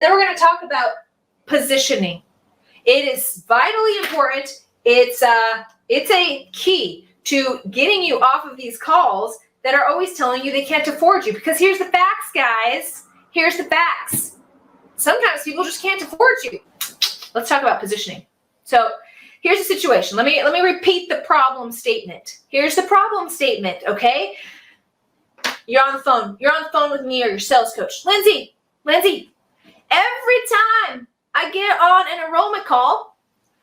Then we're going to talk about positioning. It is vitally important. It's a key to getting you off of these calls that are always telling you they can't afford you. Because here's the facts, guys. Here's the facts. Sometimes people just can't afford you. Let's talk about positioning. So here's the situation. Let me repeat the problem statement. Here's the problem statement, okay? You're on the phone. You're on the phone with me or your sales coach. Lindsey, every time I get on an enrollment call,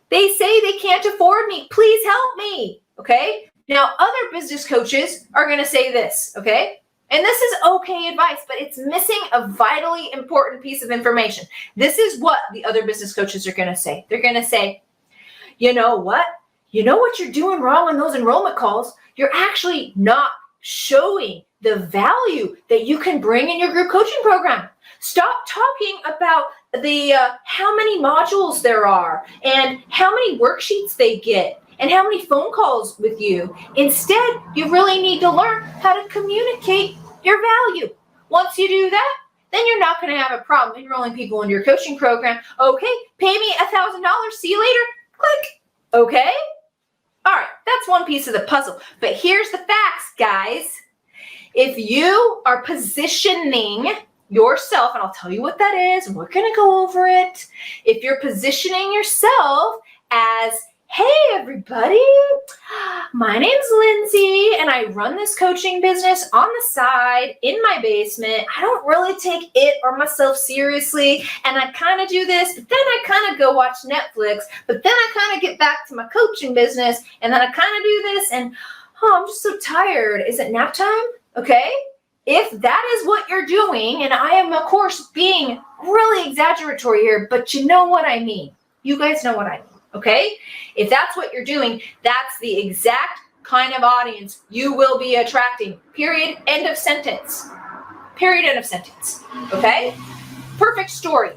they say they can't afford me. Please help me, okay? Now, other business coaches are going to say this, okay? And this is okay advice, but it's missing a vitally important piece of information. This is what the other business coaches are going to say. They're going to say, you know what? You know what you're doing wrong on those enrollment calls? You're actually not showing the value that you can bring in your group coaching program. Stop talking about the how many modules there are and how many worksheets they get and how many phone calls with you. Instead, you really need to learn how to communicate your value. Once you do that, then you're not going to have a problem enrolling people in your coaching program. Okay, pay me $1,000. See you later. Click. Okay? All right, that's one piece of the puzzle. But here's the facts, guys. If you are positioning yourself, and I'll tell you what that is, and we're going to go over it. If you're positioning yourself as, hey, everybody, my name's Lindsey, and I run this coaching business on the side in my basement. I don't really take it or myself seriously, and I kind of do this, but then I kind of go watch Netflix, but then I kind of get back to my coaching business, and then I kind of do this, and I'm just so tired. Is it nap time? Okay? If that is what you're doing, and I am, of course, being really exaggeratory here, but you know what I mean. You guys know what I mean, okay? If that's what you're doing, that's the exact kind of audience you will be attracting. Period. End of sentence. Period. End of sentence. Okay? Perfect story.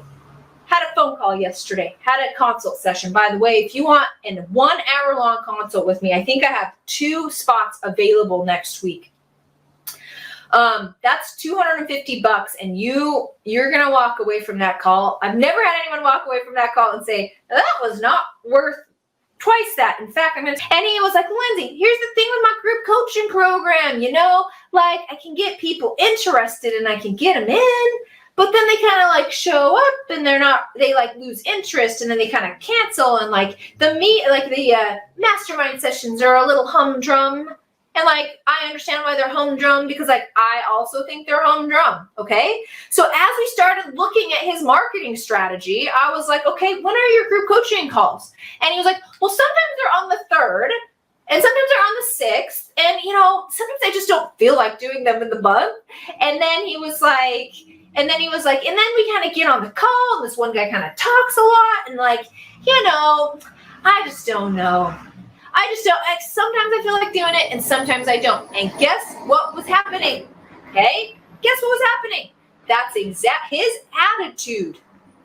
Had a phone call yesterday. Had a consult session. By the way, if you want a 1 hour long consult with me, I think I have 2 spots available next week. That's $250, and you're gonna walk away from that call. I've never had anyone walk away from that call and say that was not worth twice that. In fact, and he was like, Lindsey, here's the thing with my group coaching program. You know, like I can get people interested and I can get them in, but then they kind of like show up and they like lose interest and then they kind of cancel, and like the mastermind sessions are a little humdrum. And like, I understand why they're humdrum because like, I also think they're humdrum. Okay. So as we started looking at his marketing strategy, I was like, okay, when are your group coaching calls? And he was like, well, sometimes they're on the 3rd and sometimes they're on the 6th. And you know, sometimes I just don't feel like doing them in the month. And then he was like, and then we kind of get on the call and this one guy kind of talks a lot. And like, you know, I just don't know. Sometimes I feel like doing it and sometimes I don't. And guess what was happening? Okay? Guess what was happening? That's his attitude.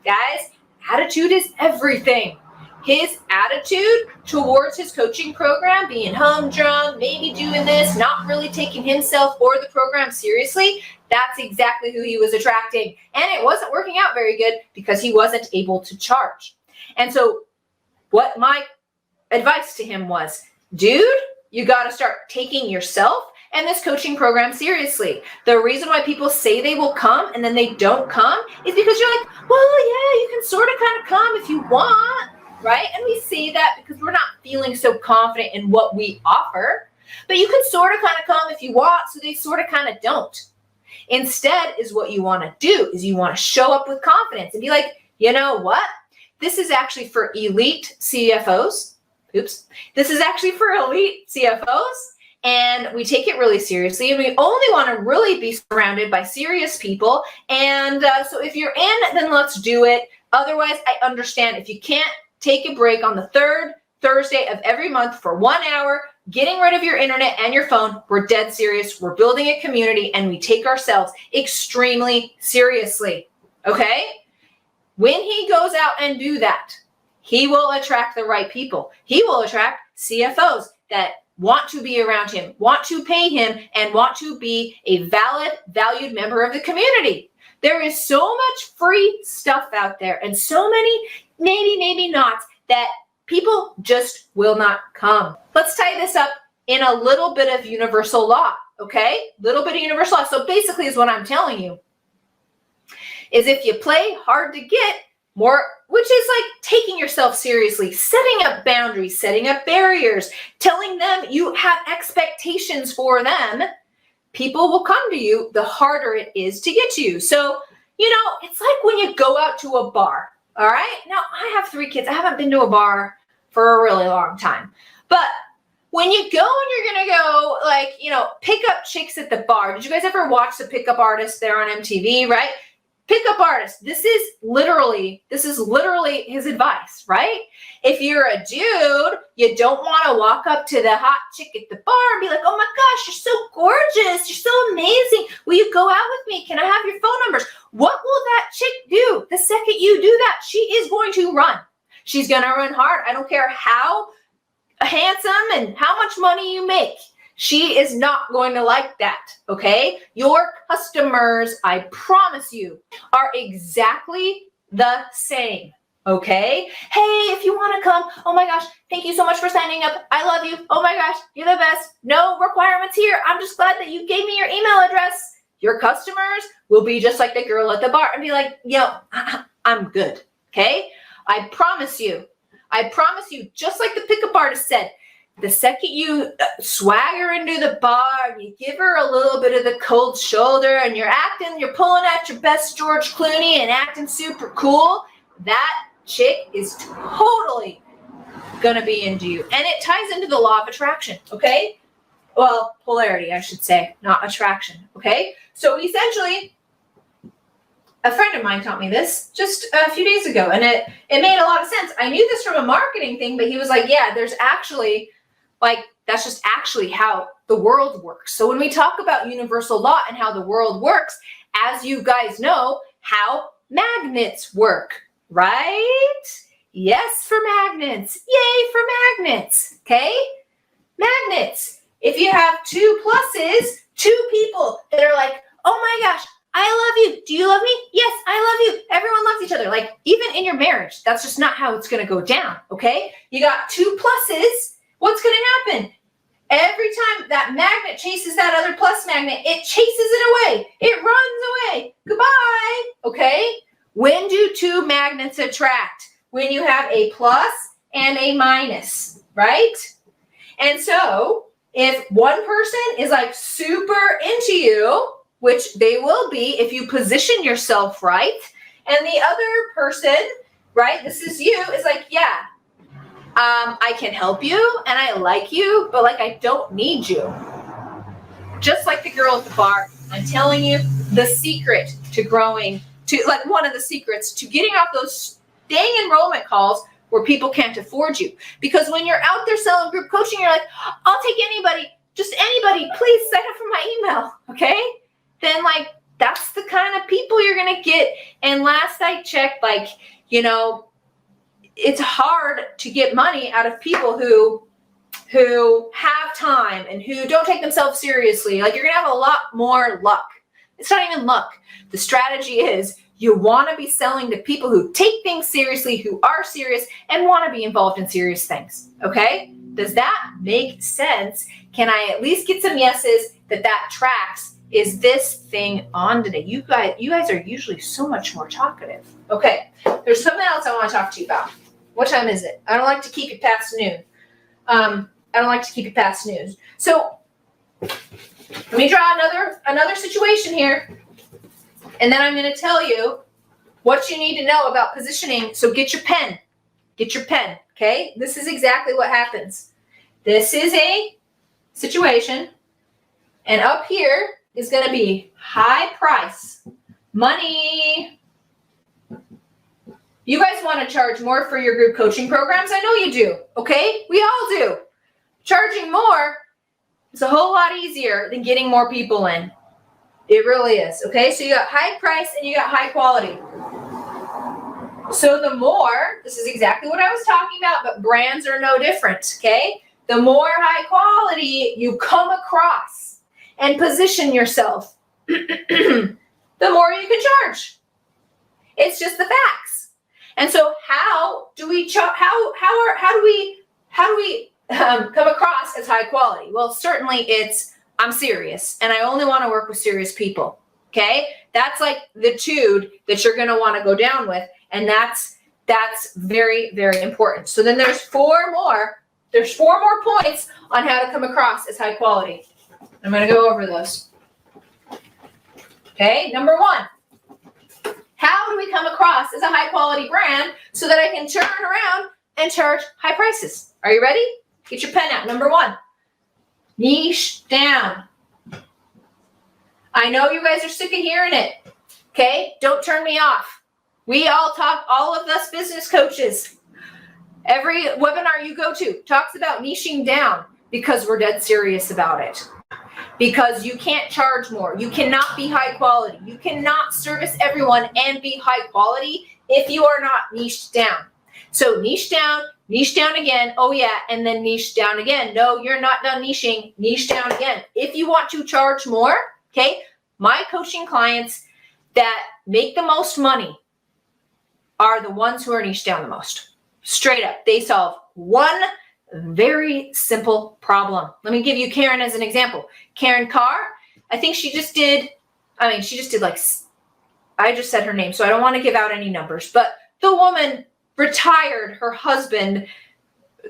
Guys, attitude is everything. His attitude towards his coaching program, being humdrum, maybe doing this, not really taking himself or the program seriously, that's exactly who he was attracting. And it wasn't working out very good because he wasn't able to charge. And so what my advice to him was, dude, you got to start taking yourself and this coaching program seriously. The reason why people say they will come and then they don't come is because you're like, well, yeah, you can sort of kind of come if you want, right? And we say that because we're not feeling so confident in what we offer, but you can sort of kind of come if you want, so they sort of kind of don't. Instead is what you want to do is you want to show up with confidence and be like, you know what? This is actually for elite CFOs. This is actually for elite CFOs, and we take it really seriously, and we only want to really be surrounded by serious people. And so if you're in, then let's do it. Otherwise, I understand if you can't take a break on the 3rd Thursday of every month for 1 hour, getting rid of your internet and your phone. We're dead serious. We're building a community, and we take ourselves extremely seriously. Okay? When he goes out and do that, he will attract the right people. He will attract CFOs that want to be around him, want to pay him, and want to be a valid, valued member of the community. There is so much free stuff out there and so many maybe nots that people just will not come. Let's tie this up in a little bit of universal law, okay? Little bit of universal law. So basically is what I'm telling you is if you play hard to get more, which is like taking yourself seriously, setting up boundaries, setting up barriers, telling them you have expectations for them, people will come to you the harder it is to get to you. So, it's like when you go out to a bar, all right? Now, I have 3 kids. I haven't been to a bar for a really long time. But when you go and you're going to go, pick up chicks at the bar. Did you guys ever watch the Pickup Artist there on MTV, right? Pickup artist. This is literally his advice, right? If you're a dude, you don't want to walk up to the hot chick at the bar and be like, oh my gosh, you're so gorgeous. You're so amazing. Will you go out with me? Can I have your phone numbers? What will that chick do the second you do that? She is going to run. She's going to run hard. I don't care how handsome and how much money you make. She is not going to like that, okay? Your customers, I promise you, are exactly the same, okay? Hey, if you want to come, oh my gosh, thank you so much for signing up. I love you. Oh my gosh, you're the best. No requirements here. I'm just glad that you gave me your email address. Your customers will be just like the girl at the bar and be like, I'm good, okay? I promise you, just like the pickup artist said, the second you swagger into the bar and you give her a little bit of the cold shoulder and you're pulling out your best George Clooney and acting super cool, that chick is totally gonna be into you. And it ties into the law of attraction, okay? Well, polarity, I should say, not attraction, okay? So essentially, a friend of mine taught me this just a few days ago, and it made a lot of sense. I knew this from a marketing thing, but he was like, yeah, there's actually, that's just actually how the world works. So when we talk about universal law and how the world works, as you guys know, how magnets work, right? Yes, for magnets. Yay for magnets, okay? Magnets. If you have 2 pluses, 2 people that are like, oh my gosh, I love you. Do you love me? Yes, I love you. Everyone loves each other. Like, even in your marriage, that's just not how it's going to go down, okay? You got 2 pluses. What's going to happen? Every time that magnet chases that other plus magnet, it chases it away. It runs away. Goodbye. Okay? When do 2 magnets attract? When you have a plus and a minus, right? And so if one person is like super into you, which they will be if you position yourself right, and the other person, right, this is you, is like, yeah, I can help you and I like you, but I don't need you. Just like the girl at the bar, I'm telling you the secret to growing, one of the secrets to getting off those dang enrollment calls where people can't afford you. Because when you're out there selling group coaching, you're like, I'll take anybody, just anybody, please sign up for my email, okay? Then that's the kind of people you're going to get. And last I checked, it's hard to get money out of people who have time and who don't take themselves seriously. You're going to have a lot more luck. It's not even luck. The strategy is you want to be selling to people who take things seriously, who are serious, and want to be involved in serious things. Okay? Does that make sense? Can I at least get some yeses that tracks? Is this thing on today? You guys are usually so much more talkative. Okay, there's something else I want to talk to you about. What time is it? I don't like to keep it past noon. So let me draw another situation here, and then I'm going to tell you what you need to know about positioning. So get your pen. Okay? This is exactly what happens. This is a situation, and up here is going to be high price, money. You guys want to charge more for your group coaching programs? I know you do, okay? We all do. Charging more is a whole lot easier than getting more people in. It really is, okay? So you got high price and you got high quality. So the more, this is exactly what I was talking about, but brands are no different, okay? The more high quality you come across and position yourself, the more you can charge. It's just the facts. And so how do we come across as high quality? Well, certainly it's, I'm serious and I only want to work with serious people. Okay. That's like the tude that you're going to want to go down with. And that's very, very important. So then there's four more points on how to come across as high quality. I'm going to go over those. Okay. Number one, how do we come across as a high quality brand so that I can turn around and charge high prices? Are you ready? Get your pen out. Number one, niche down. I know you guys are sick of hearing it. Okay. Don't turn me off. We all talk, all of us business coaches, every webinar you go to talks about niching down because we're dead serious about it. Because you can't charge more. You cannot be high quality. You cannot service everyone and be high quality if you are not niched down. So niche down again. Oh yeah, and then niche down again. No, you're not done niching. Niche down again. If you want to charge more, okay, my coaching clients that make the most money are the ones who are niche down the most. Straight up. They solve one very simple problem. Let me give you Karen as an example. Karen Carr, I think she just did like, I just said her name, so I don't want to give out any numbers, but the woman retired her husband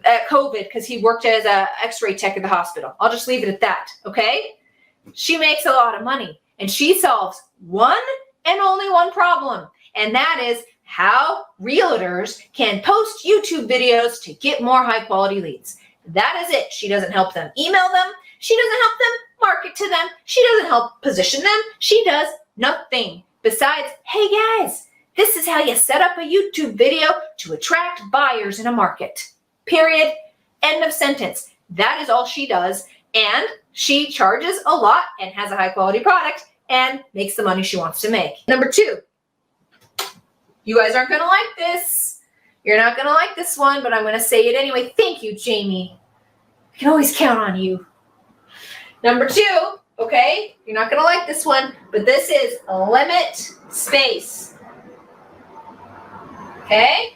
at COVID because he worked as a x-ray tech at the hospital. I'll just leave it at that, okay? She makes a lot of money and she solves one and only one problem, and that is how realtors can post YouTube videos to get more high quality leads. That is it. She doesn't help them email them. She doesn't help them market to them. She doesn't help position them. She does nothing besides, hey guys, this is how you set up a YouTube video to attract buyers in a market. Period. End of sentence. That is all she does. And she charges a lot and has a high quality product and makes the money she wants to make. Number two, you guys aren't going to like this. You're not going to like this one, but I'm going to say it anyway. Thank you, Jamie. I can always count on you. Number two, okay, you're not going to like this one, but this is limit space. Okay?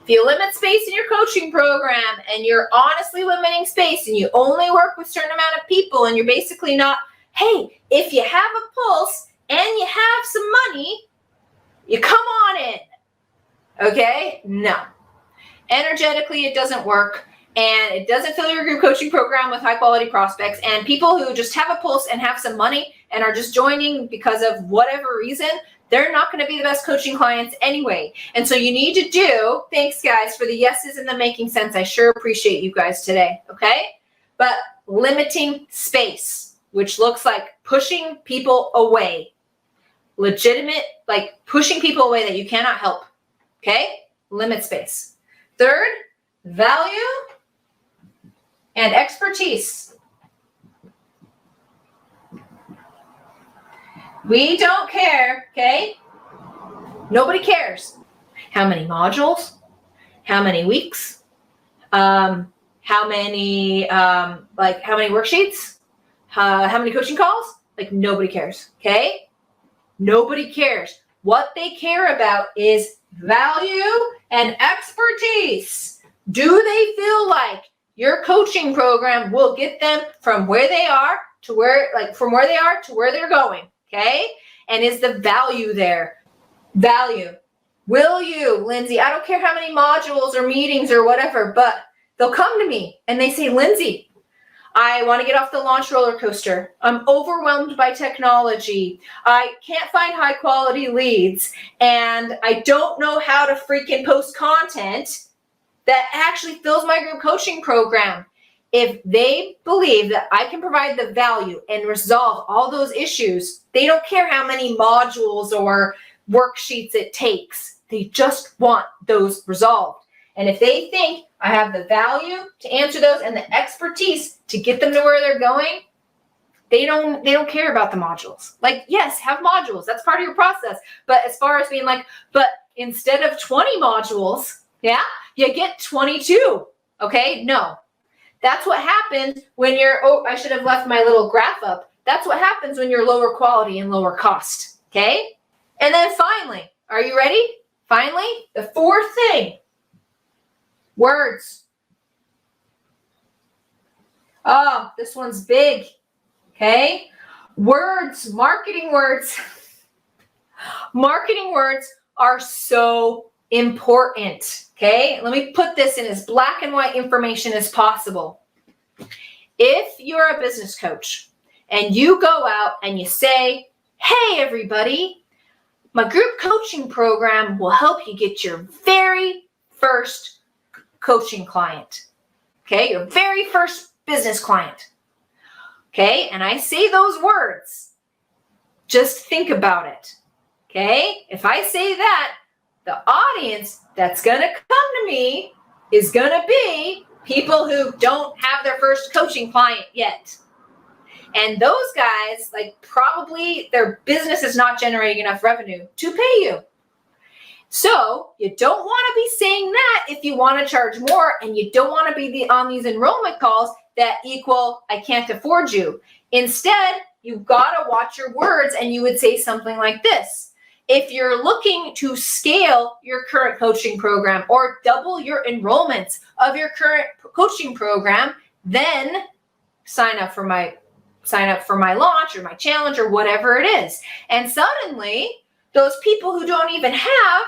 If you limit space in your coaching program and you're honestly limiting space and you only work with a certain amount of people and you're basically not, hey, if you have a pulse, and you have some money, you come on in. Okay? No. Energetically, it doesn't work. And it doesn't fill your group coaching program with high quality prospects. And people who just have a pulse and have some money and are just joining because of whatever reason, they're not going to be the best coaching clients anyway. And so you need to do, thanks guys for the yeses and the making sense. I sure appreciate you guys today. Okay? But limiting space, which looks like pushing people away. Legitimate, like pushing people away that you cannot help. Okay? Limit space. Third, value and expertise. We don't care, okay? Nobody cares. How many modules? How many weeks? How many worksheets? How many coaching calls? Like nobody cares, okay? Nobody cares. What they care about is value and expertise. Do they feel like your coaching program will get them from where they are to where they're going? Okay? And is the value there? Value. Will you, Lindsey, I don't care how many modules or meetings or whatever, but they'll come to me and they say, Lindsey, I want to get off the launch roller coaster. I'm overwhelmed by technology. I can't find high quality leads. And I don't know how to freaking post content that actually fills my group coaching program. If they believe that I can provide the value and resolve all those issues, they don't care how many modules or worksheets it takes. They just want those resolved. And if they think I have the value to answer those and the expertise to get them to where they're going, they don't care about the modules. Like, yes, have modules. That's part of your process. But as far as being like, but instead of 20 modules, yeah, you get 22. Okay? No. That's what happens when you're, oh, I should have left my little graph up. That's what happens when you're lower quality and lower cost, okay? And then finally, are you ready? Finally, the fourth thing, words. Oh, this one's big, okay? Words, marketing words. Marketing words are so important, okay? Let me put this in as black and white information as possible. If you're a business coach and you go out and you say, hey, everybody, my group coaching program will help you get your very first coaching client, okay? Your very first business client, okay? And I say those words, just think about it, okay? If I say that, the audience that's going to come to me is going to be people who don't have their first coaching client yet. And those guys, like, probably their business is not generating enough revenue to pay you. So you don't want to be saying that if you want to charge more, and you don't want to be on these enrollment calls that equal, I can't afford you. Instead, you've got to watch your words, and you would say something like this. If you're looking to scale your current coaching program or double your enrollments of your current coaching program, then sign up for my launch or my challenge or whatever it is. And suddenly, those people who don't even have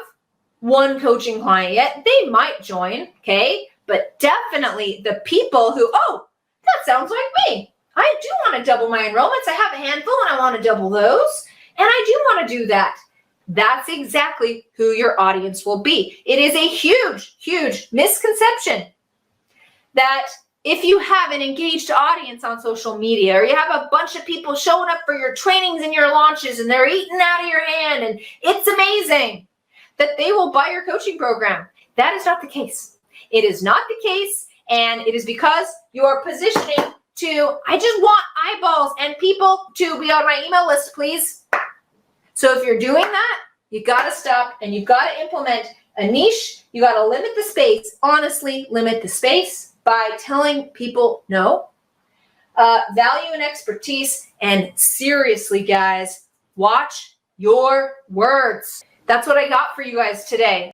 one coaching client yet, they might join, okay? But definitely the people who, oh, that sounds like me. I do want to double my enrollments. I have a handful and I want to double those. And I do want to do that. That's exactly who your audience will be. It is a huge, huge misconception that if you have an engaged audience on social media, or you have a bunch of people showing up for your trainings and your launches and they're eating out of your hand and it's amazing, that they will buy your coaching program. That is not the case. It is not the case, and it is because you are positioning to, I just want eyeballs and people to be on my email list, please. So if you're doing that, you got to stop and you've got to implement a niche. You got to limit the space. Honestly, limit the space by telling people no. Value and expertise. And seriously, guys, watch your words. That's what I got for you guys today.